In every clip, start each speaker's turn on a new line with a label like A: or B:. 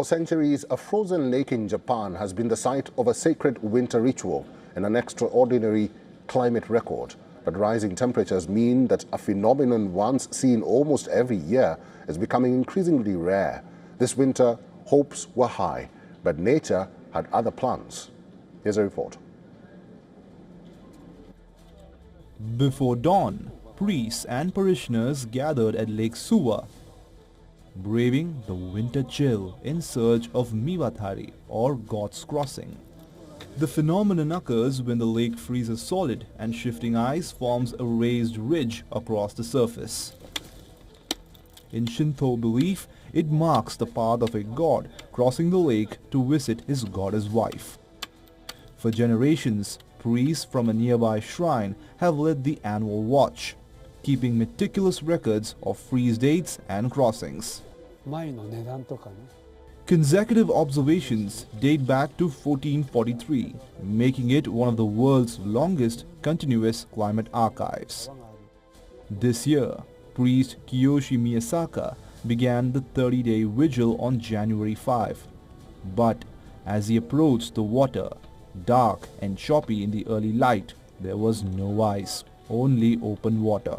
A: For centuries, a frozen lake in Japan has been the site of a sacred winter ritual and an extraordinary climate record. But rising temperatures mean that a phenomenon once seen almost every year is becoming increasingly rare. This winter, hopes were high, but nature had other plans. Here's a report.
B: Before dawn, priests and parishioners gathered at Lake Suwa, braving the winter chill in search of Miwathari, or God's crossing. The phenomenon occurs when the lake freezes solid and shifting ice forms a raised ridge across the surface. In Shinto belief, it marks the path of a god crossing the lake to visit his goddess wife. For generations, priests from a nearby shrine have led the annual watch, keeping meticulous records of freeze dates and crossings. Consecutive observations date back to 1443, making it one of the world's longest continuous climate archives. This year, priest Kiyoshi Miyasaka began the 30-day vigil on January 5. But as he approached the water, dark and choppy in the early light, there was no ice, only open water.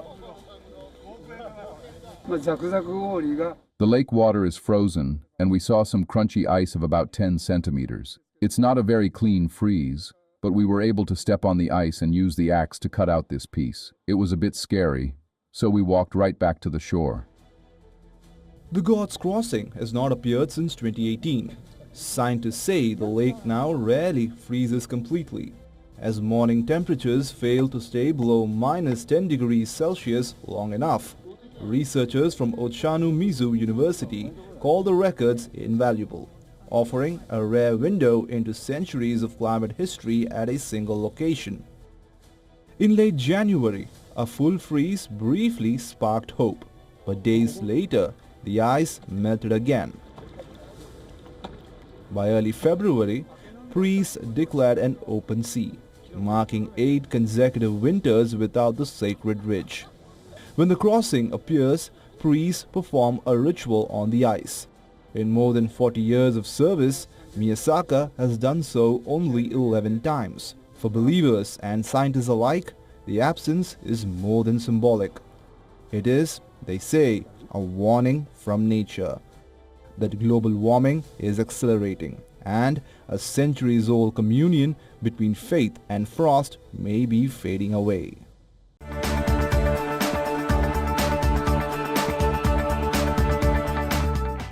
C: The lake water is frozen, and we saw some crunchy ice of about 10 centimeters. It's not a very clean freeze, but we were able to step on the ice and use the axe to cut out this piece. It was a bit scary, so we walked right back to the shore.
B: The God's Crossing has not appeared since 2018. Scientists say the lake now rarely freezes completely, as morning temperatures fail to stay below -10 degrees Celsius long enough. Researchers from Ochanomizu Mizu University call the records invaluable, offering a rare window into centuries of climate history at a single location. In late January, a full freeze briefly sparked hope, but days later, the ice melted again. By early February, priests declared an open sea, marking 8 consecutive winters without the sacred ridge. When the crossing appears, priests perform a ritual on the ice. In more than 40 years of service, Miyasaka has done so only 11 times. For believers and scientists alike, the absence is more than symbolic. It is, they say, a warning from nature that global warming is accelerating and a centuries-old communion between faith and frost may be fading away.